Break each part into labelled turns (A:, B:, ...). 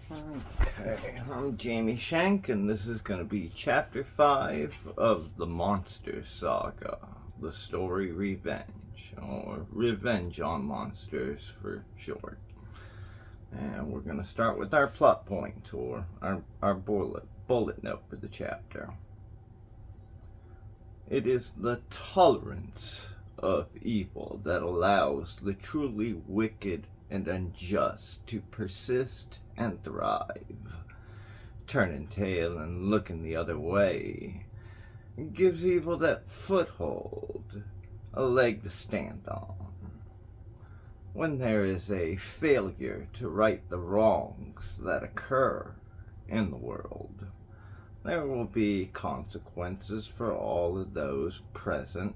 A: Okay, I'm Jamie Shank, and this is going to be Chapter 5 of the Monster Saga, the story Revenge, or Revenge on Monsters for short. And we're going to start with our plot point, or our bullet note for the chapter. It is the tolerance of evil that allows the truly wicked and unjust to persist and thrive. Turning tail and looking the other way gives evil that foothold, a leg to stand on. When there is a failure to right the wrongs that occur in the world, there will be consequences for all of those present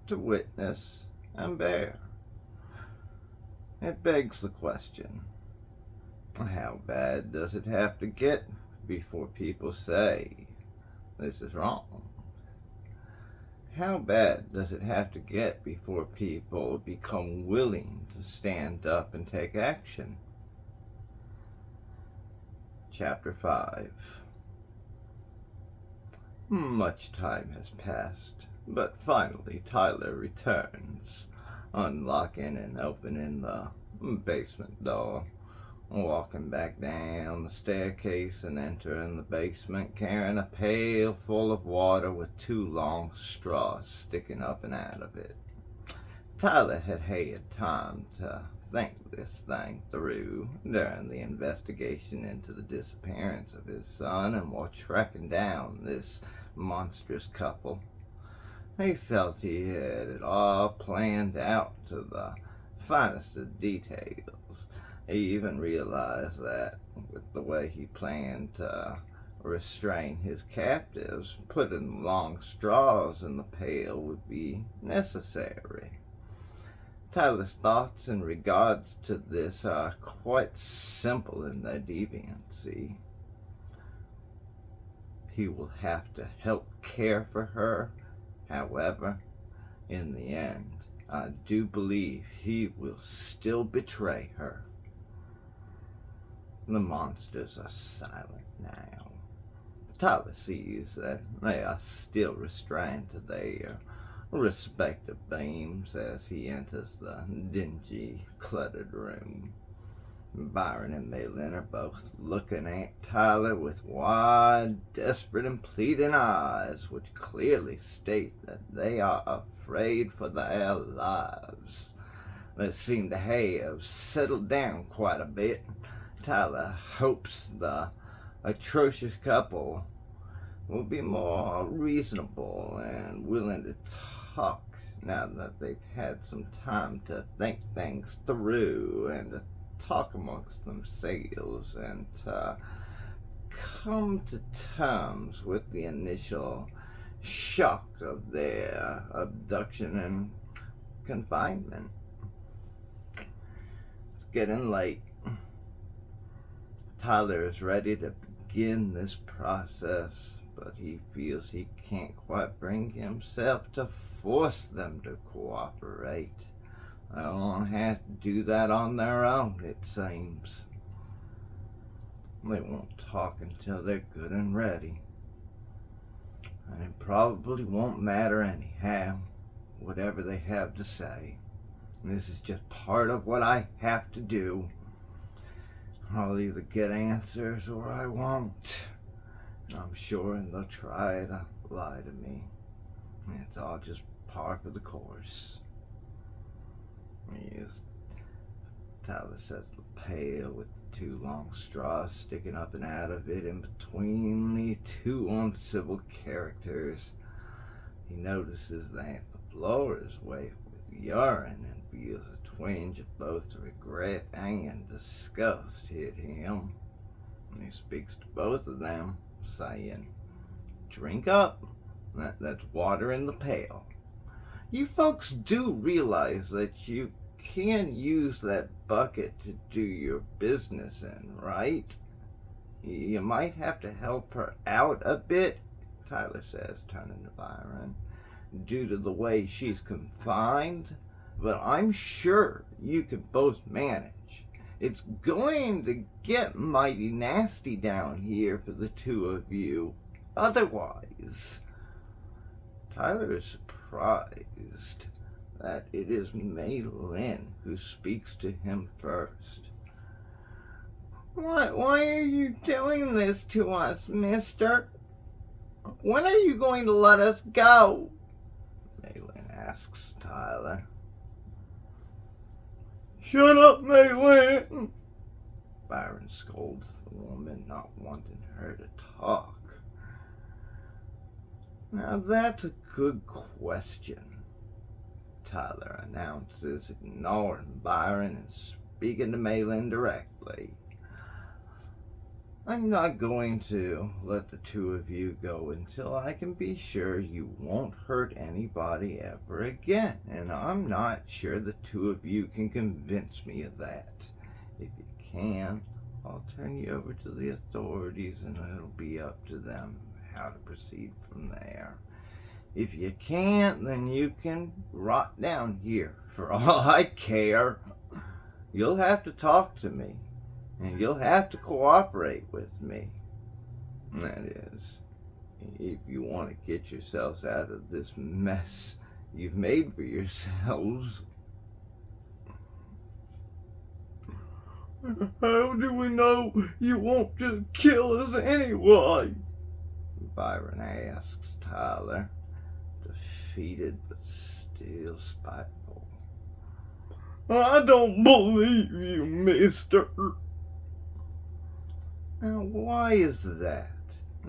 A: to witness and bear. It begs the question, how bad does it have to get before people say this is wrong? How bad does it have to get before people become willing to stand up and take action? Chapter 5. Much time has passed, but finally Tyler returns, unlocking and opening the basement door, walking back down the staircase and entering the basement carrying a pail full of water with 2 long straws sticking up and out of it. Tyler had had time to think this thing through during the investigation into the disappearance of his son, and while tracking down this monstrous couple, he felt he had it all planned out to the finest of details. He even realized that with the way he planned to restrain his captives, putting long straws in the pail would be necessary. Tyler's thoughts in regards to this are quite simple in their deviancy. He will have to help care for her. However, in the end, I do believe he will still betray her. The monsters are silent now. Tyler sees that they are still restrained to their respective beams as he enters the dingy, cluttered room. Byron and Malin are both looking at Tyler with wide, desperate, and pleading eyes, which clearly state that they are afraid for their lives. They seem to have settled down quite a bit. Tyler hopes the atrocious couple will be more reasonable and willing to talk now that they've had some time to think things through and to talk amongst themselves and to come to terms with the initial shock of their abduction and confinement. It's getting late. Tyler is ready to begin this process, but he feels he can't quite bring himself to force them to cooperate. They won't have to do that on their own, it seems. They won't talk until they're good and ready. And it probably won't matter anyhow, whatever they have to say. This is just part of what I have to do. I'll either get answers or I won't. I'm sure they'll try to lie to me. It's all just par for the course. Tyler sets the pail with the 2 long straws sticking up and out of it in between the 2 uncivil characters. He notices that the floor is wet with urine and feels a twinge of both regret and disgust hit him. He speaks to both of them, saying, "Drink up. That's water in the pail. You folks do realize that you can use that bucket to do your business in, right? You might have to help her out a bit," Tyler says, turning to Byron, "due to the way she's confined, but I'm sure you can both manage. It's going to get mighty nasty down here for the two of you. Otherwise, Tyler is surprised that it is Mei Lin who speaks to him first. Why are you doing this to us, mister? When are you going to let us go? Mei Lin asks Tyler. Shut up, Mei Lin! Byron scolds the woman, not wanting her to talk. Now that's a good question, Tyler announces, ignoring Byron and speaking to Mei Lin directly. I'm not going to let the two of you go until I can be sure you won't hurt anybody ever again, and I'm not sure the two of you can convince me of that. If you can, I'll turn you over to the authorities and it'll be up to them how to proceed from there. If you can't, then you can rot down here. For all I care, you'll have to talk to me. And you'll have to cooperate with me. That is, if you want to get yourselves out of this mess you've made for yourselves. How do we know you won't just kill us anyway? Byron asks Tyler, defeated but still spiteful. I don't believe you, mister. Now, why is that?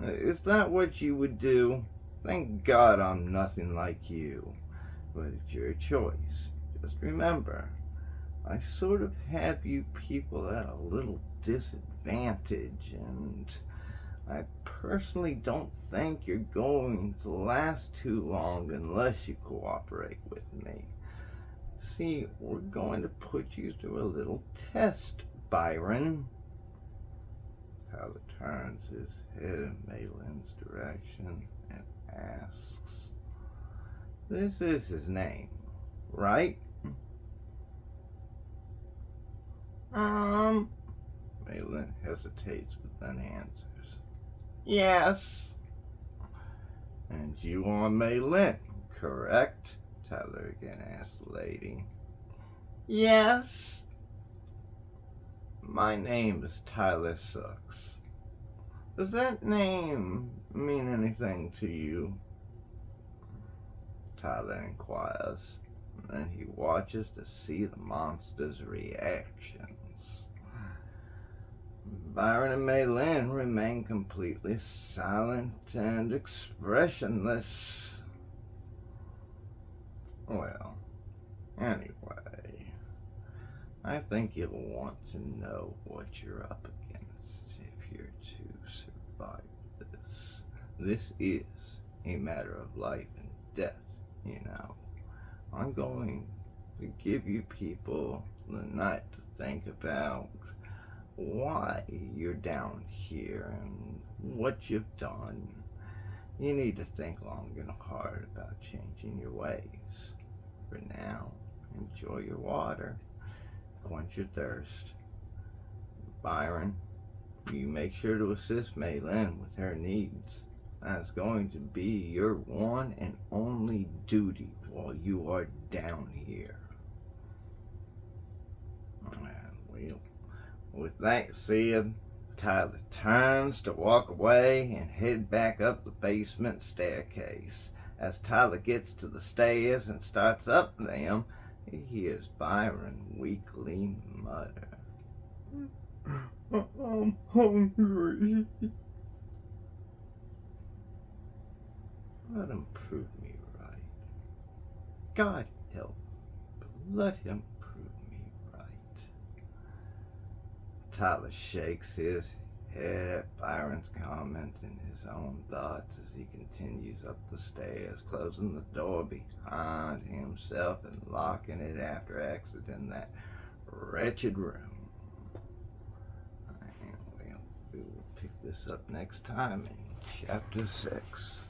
A: Is that what you would do? Thank God I'm nothing like you. But it's your choice. Just remember, I sort of have you people at a little disadvantage, and I personally don't think you're going to last too long unless you cooperate with me. See, we're going to put you through a little test, Byron. Tyler turns his head in Mei Lin's direction and asks, this is his name, right? Mei Lin hesitates but then answers, yes. And you are Mei Lin, correct? Tyler again asks the lady. Yes. My name is Tyler Sucks. Does that name mean anything to you? Tyler inquires, and then he watches to see the monster's reactions. Byron and Mei Lin remain completely silent and expressionless. Well, anyway, I think you'll want to know what you're up against if you're to survive this. This is a matter of life and death, you know. I'm going to give you people the night to think about why you're down here and what you've done. You need to think long and hard about changing your ways. For now, enjoy your water. Quench your thirst. Byron, you make sure to assist Mei Lin with her needs. That's going to be your one and only duty while you are down here. Well, with that said, Tyler turns to walk away and head back up the basement staircase. As Tyler gets to the stairs and starts up them, he hears Byron weakly mutter, I'm hungry. Let him prove me right. God help, but let him prove me right. Tyler shakes his head at Byron's comments and his own thoughts as he continues up the stairs, closing the door behind himself and locking it after exiting that wretched room. And we will pick this up next time in Chapter 6.